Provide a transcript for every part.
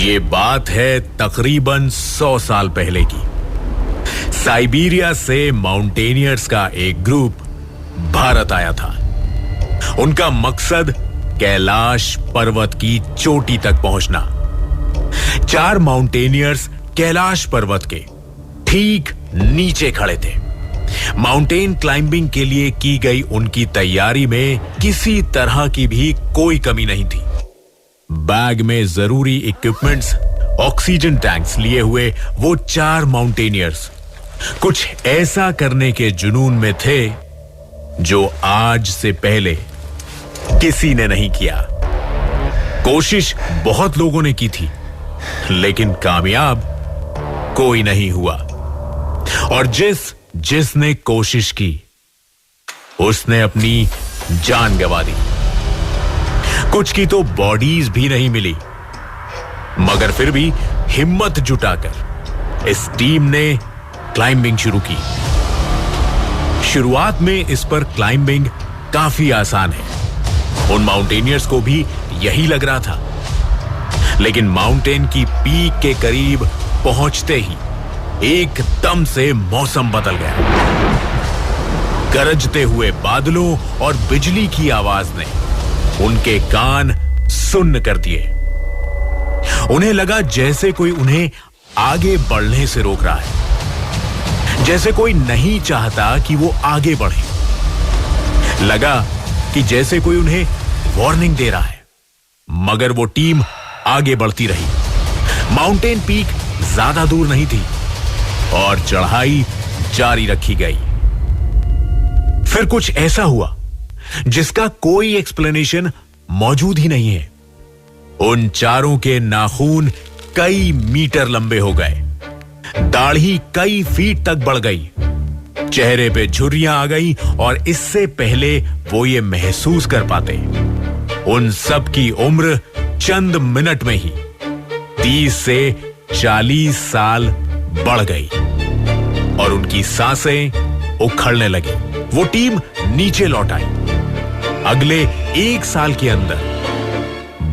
ये बात है तकरीबन 100 साल पहले की। साइबेरिया से माउंटेनियर्स का एक ग्रुप भारत आया था। उनका मकसद कैलाश पर्वत की चोटी तक पहुंचना। 4 माउंटेनियर्स कैलाश पर्वत के ठीक नीचे खड़े थे। माउंटेन क्लाइंबिंग के लिए की गई उनकी तैयारी में किसी तरह की भी कोई कमी नहीं थी। बैग में जरूरी इक्विपमेंट्स, ऑक्सीजन टैंक्स लिए हुए वो 4 माउंटेनियर्स कुछ ऐसा करने के जुनून में थे जो आज से पहले किसी ने नहीं किया। कोशिश बहुत लोगों ने की थी, लेकिन कामयाब कोई नहीं हुआ। और जिसने कोशिश की उसने अपनी जान गंवा दी। कुछ की तो बॉडीज भी नहीं मिली, मगर फिर भी हिम्मत जुटाकर इस टीम ने क्लाइंबिंग शुरू की। शुरुआत में इस पर क्लाइंबिंग काफी आसान है, उन माउंटेनियर्स को भी यही लग रहा था। लेकिन माउंटेन की पीक के करीब पहुंचते ही एकदम से मौसम बदल गया। गरजते हुए बादलों और बिजली की आवाज ने उनके कान सुन्न कर दिए। उन्हें लगा जैसे कोई उन्हें आगे बढ़ने से रोक रहा है, जैसे कोई नहीं चाहता कि वो आगे बढ़े। लगा कि जैसे कोई उन्हें वार्निंग दे रहा है, मगर वो टीम आगे बढ़ती रही। माउंटेन पीक ज्यादा दूर नहीं थी और चढ़ाई जारी रखी गई। फिर कुछ ऐसा हुआ जिसका कोई एक्सप्लेनेशन मौजूद ही नहीं है। उन 4 के नाखून कई मीटर लंबे हो गए, दाढ़ी कई फीट तक बढ़ गई, चेहरे पे झुर्रियां आ गई और इससे पहले वो ये महसूस कर पाते, उन सब की उम्र चंद मिनट में ही 30 से 40 साल बढ़ गई और उनकी सांसें उखड़ने लगी। वो टीम नीचे लौट आई। अगले 1 साल के अंदर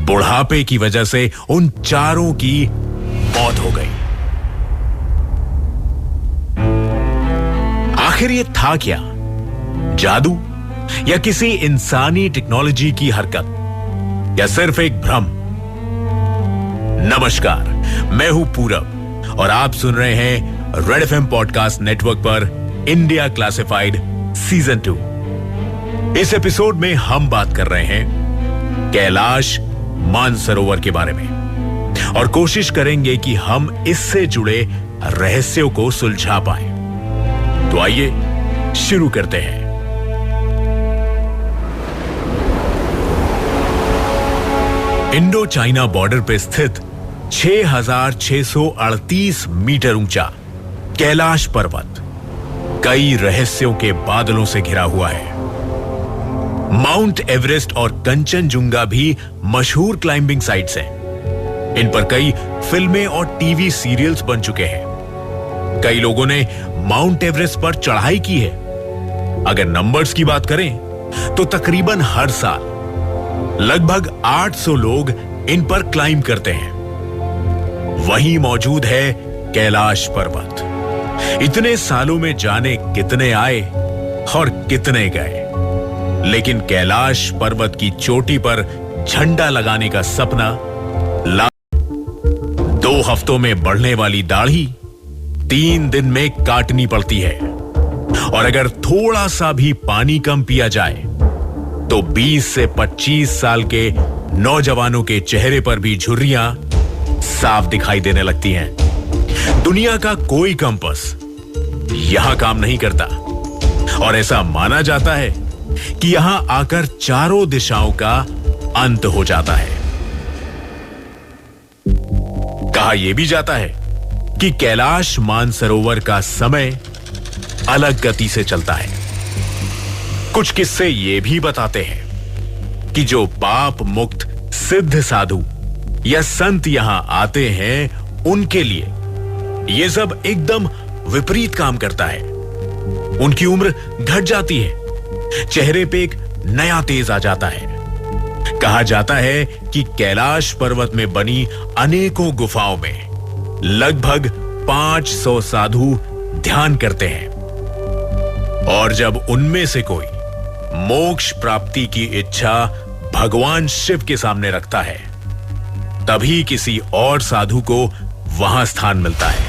बुढ़ापे की वजह से उन 4 की मौत हो गई। आखिर ये था क्या? जादू या किसी इंसानी टेक्नोलॉजी की हरकत, या सिर्फ एक भ्रम? नमस्कार, मैं हूं पूरब और आप सुन रहे हैं रेड एफएम पॉडकास्ट नेटवर्क पर इंडिया क्लासिफाइड सीजन 2। इस एपिसोड में हम बात कर रहे हैं कैलाश मानसरोवर के बारे में और कोशिश करेंगे कि हम इससे जुड़े रहस्यों को सुलझा पाएं। तो आइए शुरू करते हैं। इंडो चाइना बॉर्डर पे स्थित 6638 मीटर ऊंचा कैलाश पर्वत कई रहस्यों के बादलों से घिरा हुआ है। माउंट एवरेस्ट और कंचनजुंगा भी मशहूर क्लाइंबिंग साइट्स हैं। इन पर कई फिल्में और टीवी सीरियल्स बन चुके हैं। कई लोगों ने माउंट एवरेस्ट पर चढ़ाई की है। अगर नंबर्स की बात करें तो तकरीबन हर साल लगभग 800 लोग इन पर क्लाइंब करते हैं। वहीं मौजूद है कैलाश पर्वत। इतने सालों में जाने कितने आए और कितने गए, लेकिन कैलाश पर्वत की चोटी पर झंडा लगाने का सपना 2 हफ्तों में बढ़ने वाली दाढ़ी 3 दिन में काटनी पड़ती है। और अगर थोड़ा सा भी पानी कम पिया जाए तो 20 से 25 साल के नौजवानों के चेहरे पर भी झुर्रियां साफ दिखाई देने लगती हैं। दुनिया का कोई कंपास यहां काम नहीं करता और ऐसा माना जाता है कि यहां आकर चारों दिशाओं का अंत हो जाता है। कहा यह भी जाता है कि कैलाश मानसरोवर का समय अलग गति से चलता है। कुछ किस्से ये भी बताते हैं कि जो पाप मुक्त सिद्ध साधु या संत यहां आते हैं, उनके लिए यह सब एकदम विपरीत काम करता है। उनकी उम्र घट जाती है, चेहरे पे एक नया तेज आ जाता है। कहा जाता है कि कैलाश पर्वत में बनी अनेकों गुफाओं में लगभग 500 साधु ध्यान करते हैं और जब उनमें से कोई मोक्ष प्राप्ति की इच्छा भगवान शिव के सामने रखता है, तभी किसी और साधु को वहां स्थान मिलता है।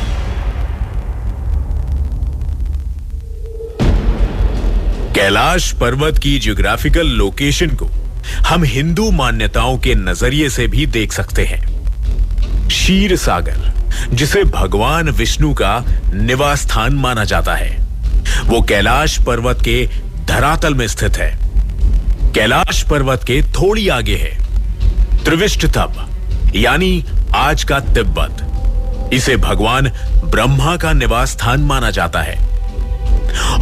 कैलाश पर्वत की ज्योग्राफिकल लोकेशन को हम हिंदू मान्यताओं के नजरिए से भी देख सकते हैं। क्षीर सागर, जिसे भगवान विष्णु का निवास स्थान माना जाता है, वो कैलाश पर्वत के धरातल में स्थित है। कैलाश पर्वत के थोड़ी आगे है त्रिविष्टतप, यानी आज का तिब्बत। इसे भगवान ब्रह्मा का निवास स्थान माना जाता है।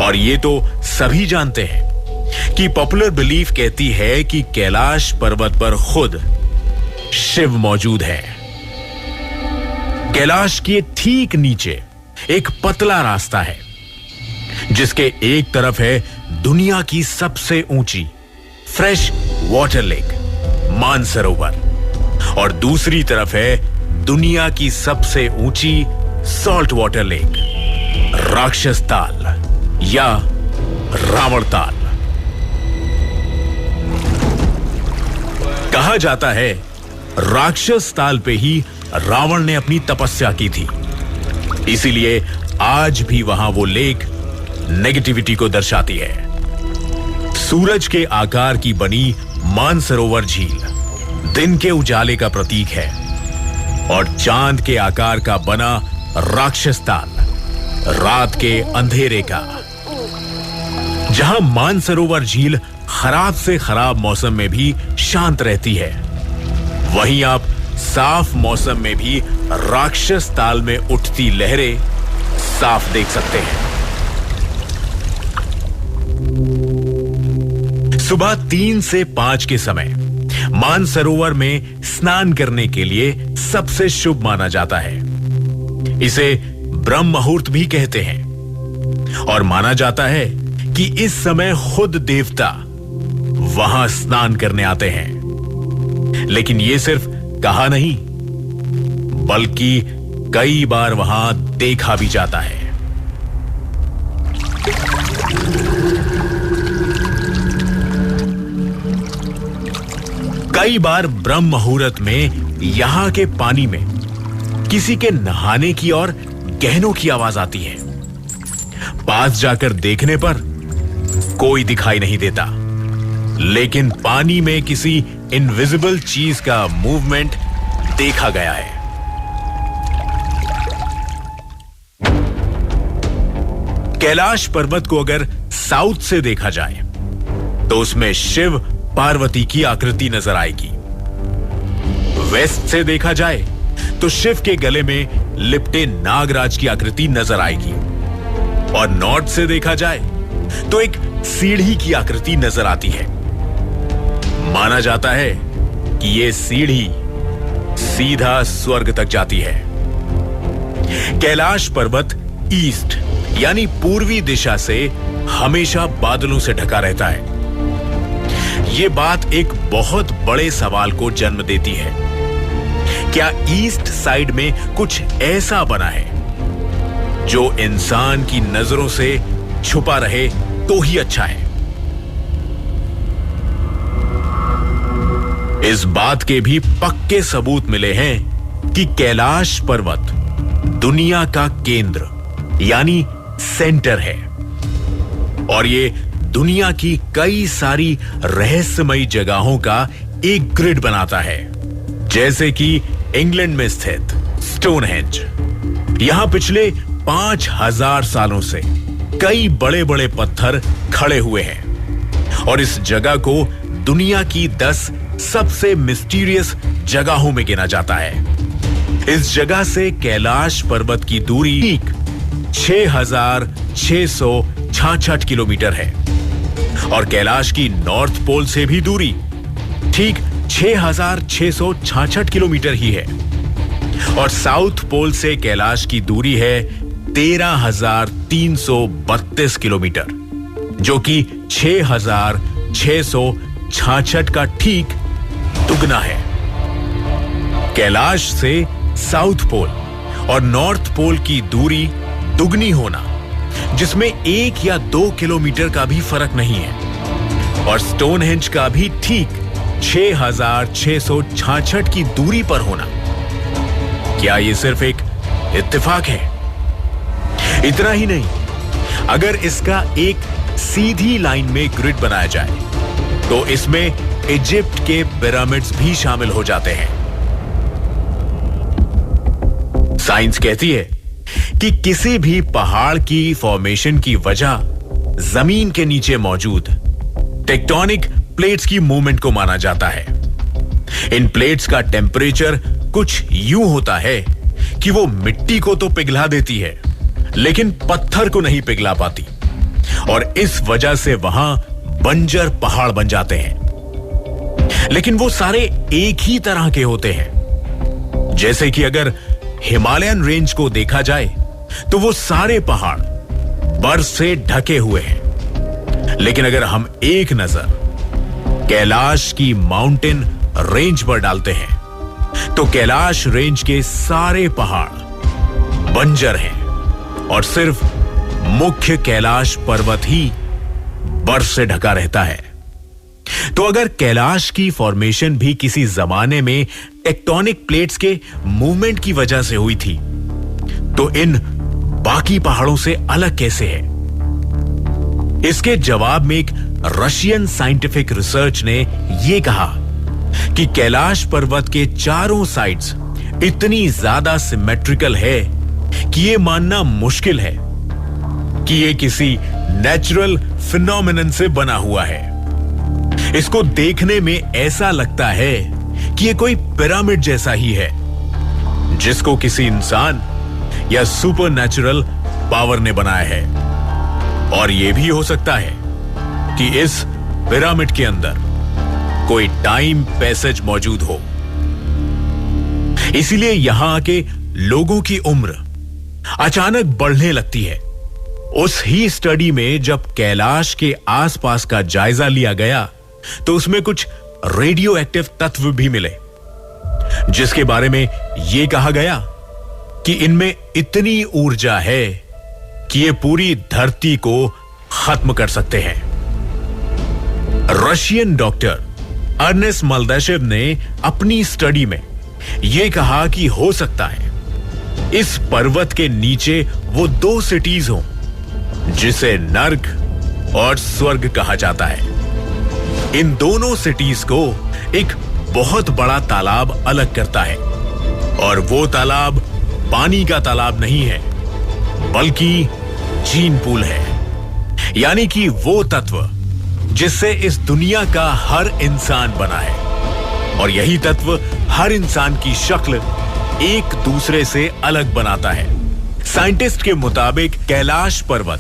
और ये तो सभी जानते हैं कि पॉपुलर बिलीफ कहती है कि कैलाश पर्वत पर खुद शिव मौजूद है। कैलाश के ठीक नीचे एक पतला रास्ता है, जिसके एक तरफ है दुनिया की सबसे ऊंची फ्रेश वाटर लेक मानसरोवर और दूसरी तरफ है दुनिया की सबसे ऊंची सॉल्ट वाटर लेक राक्षस ताल या रावण ताल। कहा जाता है राक्षस ताल पे ही रावण ने अपनी तपस्या की थी, इसीलिए आज भी वहां वो लेक नेगेटिविटी को दर्शाती है। सूरज के आकार की बनी मानसरोवर झील दिन के उजाले का प्रतीक है और चांद के आकार का बना राक्षस ताल रात के अंधेरे का। जहां मानसरोवर झील खराब से खराब मौसम में भी शांत रहती है, वहीं आप साफ मौसम में भी राक्षस ताल में उठती लहरें साफ देख सकते हैं। सुबह 3 से 5 के समय मानसरोवर में स्नान करने के लिए सबसे शुभ माना जाता है। इसे ब्रह्म मुहूर्त भी कहते हैं और माना जाता है कि इस समय खुद देवता वहां स्नान करने आते हैं। लेकिन यह सिर्फ कहा नहीं, बल्कि कई बार वहां देखा भी जाता है। कई बार ब्रह्म मुहूर्त में यहां के पानी में किसी के नहाने की और गहनों की आवाज आती है। पास जाकर देखने पर कोई दिखाई नहीं देता, लेकिन पानी में किसी इनविजिबल चीज का मूवमेंट देखा गया है। कैलाश पर्वत को अगर साउथ से देखा जाए तो उसमें शिव पार्वती की आकृति नजर आएगी। वेस्ट से देखा जाए तो शिव के गले में लिपटे नागराज की आकृति नजर आएगी और नॉर्थ से देखा जाए तो एक सीढ़ी की आकृति नजर आती है। माना जाता है कि यह सीढ़ी सीधा स्वर्ग तक जाती है। कैलाश पर्वत ईस्ट यानी पूर्वी दिशा से हमेशा बादलों से ढका रहता है। यह बात एक बहुत बड़े सवाल को जन्म देती है। क्या ईस्ट साइड में कुछ ऐसा बना है जो इंसान की नजरों से छुपा रहे तो ही अच्छा है? इस बात के भी पक्के सबूत मिले हैं कि कैलाश पर्वत दुनिया का केंद्र यानी सेंटर है और ये दुनिया की कई सारी रहस्यमयी जगहों का एक ग्रिड बनाता है, जैसे कि इंग्लैंड में स्थित स्टोनहेंज। यहां पिछले 5000 सालों से कई बड़े बड़े पत्थर खड़े हुए हैं और इस जगह को दुनिया की 10 सबसे मिस्टीरियस जगहों में गिना जाता है। इस जगह से कैलाश पर्वत की दूरी ठीक 6666 किलोमीटर है और कैलाश की नॉर्थ पोल से भी दूरी ठीक 6666 किलोमीटर ही है और साउथ पोल से कैलाश की दूरी है 13,332 किलोमीटर, जो कि 6,666 का ठीक दुगना है। कैलाश से साउथ पोल और नॉर्थ पोल की दूरी दुगनी होना, जिसमें 1 या 2 किलोमीटर का भी फर्क नहीं है, और स्टोनहेंज का भी ठीक 6,666 की दूरी पर होना, क्या यह सिर्फ एक इत्तेफाक है? इतना ही नहीं, अगर इसका एक सीधी लाइन में ग्रिड बनाया जाए तो इसमें इजिप्ट के पिरामिड्स भी शामिल हो जाते हैं। साइंस कहती है कि किसी भी पहाड़ की फॉर्मेशन की वजह जमीन के नीचे मौजूद टेक्टोनिक प्लेट्स की मूवमेंट को माना जाता है। इन प्लेट्स का टेम्परेचर कुछ यूं होता है कि वो मिट्टी को तो पिघला देती है, लेकिन पत्थर को नहीं पिघला पाती, और इस वजह से वहां बंजर पहाड़ बन जाते हैं। लेकिन वो सारे एक ही तरह के होते हैं। जैसे कि अगर हिमालयन रेंज को देखा जाए तो वो सारे पहाड़ बर्फ से ढके हुए हैं, लेकिन अगर हम एक नजर कैलाश की माउंटेन रेंज पर डालते हैं तो कैलाश रेंज के सारे पहाड़ बंजर हैं और सिर्फ मुख्य कैलाश पर्वत ही बर्फ से ढका रहता है। तो अगर कैलाश की फॉर्मेशन भी किसी जमाने में टेक्टोनिक प्लेट्स के मूवमेंट की वजह से हुई थी, तो इन बाकी पहाड़ों से अलग कैसे है? इसके जवाब में एक रशियन साइंटिफिक रिसर्च ने यह कहा कि कैलाश पर्वत के चारों साइड्स इतनी ज्यादा सिमेट्रिकल है कि यह मानना मुश्किल है कि यह किसी नेचुरल फिनोमेनन से बना हुआ है। इसको देखने में ऐसा लगता है कि यह कोई पिरामिड जैसा ही है, जिसको किसी इंसान या सुपरनैचुरल पावर ने बनाया है। और यह भी हो सकता है कि इस पिरामिड के अंदर कोई टाइम पैसेज मौजूद हो। इसीलिए यहां आके लोगों की उम्र अचानक बढ़ने लगती है। उस ही स्टडी में जब कैलाश के आसपास का जायजा लिया गया तो उसमें कुछ रेडियो एक्टिव तत्व भी मिले, जिसके बारे में यह कहा गया कि इनमें इतनी ऊर्जा है कि ये पूरी धरती को खत्म कर सकते हैं। रशियन डॉक्टर अर्नेस्ट मलदाशेव ने अपनी स्टडी में यह कहा कि हो सकता है इस पर्वत के नीचे वो 2 सिटीज हों जिसे नर्क और स्वर्ग कहा जाता है। इन दोनों सिटीज को एक बहुत बड़ा तालाब अलग करता है, और वो तालाब पानी का तालाब नहीं है, बल्कि जीन पूल है। यानी कि वो तत्व जिससे इस दुनिया का हर इंसान बना है, और यही तत्व हर इंसान की शक्ल एक दूसरे से अलग बनाता है। साइंटिस्ट के मुताबिक कैलाश पर्वत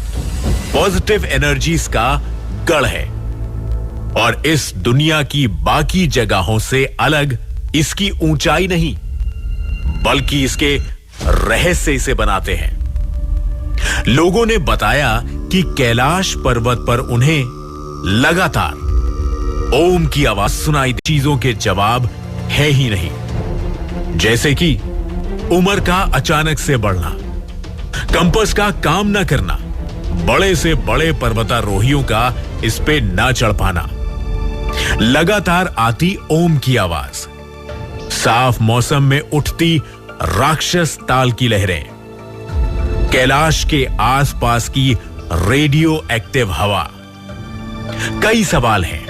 पॉजिटिव एनर्जीज का गढ़ है, और इस दुनिया की बाकी जगहों से अलग इसकी ऊंचाई नहीं, बल्कि इसके रहस्य इसे बनाते हैं। लोगों ने बताया कि कैलाश पर्वत पर उन्हें लगातार ओम की आवाज सुनाई, चीजों के जवाब है ही नहीं, जैसे कि उम्र का अचानक से बढ़ना, कंपास का काम न करना, बड़े से बड़े पर्वतारोहियों का इस पे ना चढ़ पाना, लगातार आती ओम की आवाज, साफ मौसम में उठती राक्षस ताल की लहरें, कैलाश के आसपास की रेडियो एक्टिव हवा। कई सवाल हैं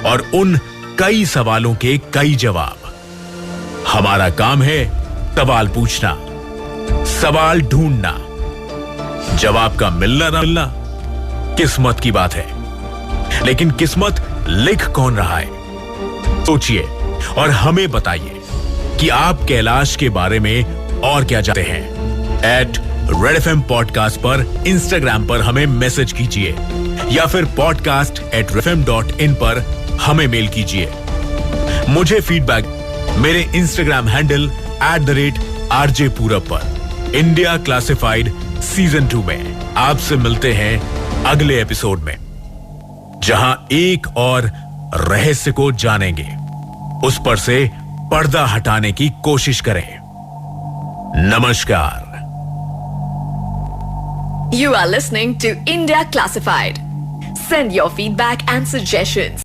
और उन कई सवालों के कई जवाब। हमारा काम है सवाल पूछना, सवाल ढूंढना, जवाब का मिलना ना मिलना किस्मत की बात है, लेकिन किस्मत लिख कौन रहा है? सोचिए और हमें बताइए कि आप कैलाश के बारे में और क्या जानते हैं। @RedFM पॉडकास्ट पर इंस्टाग्राम पर हमें मैसेज कीजिए या फिर podcast@redfm.in पर हमें मेल कीजिए। मुझे फीडबैक मेरे इंस्टाग्राम हैंडल @RJ पूरब पर। इंडिया क्लासिफाइड सीजन 2 में आपसे मिलते हैं अगले एपिसोड में, जहां एक और रहस्य को जानेंगे। उस पर से पर्दा हटाने की कोशिश करें। नमस्कार। You are listening to India Classified. Send your feedback and suggestions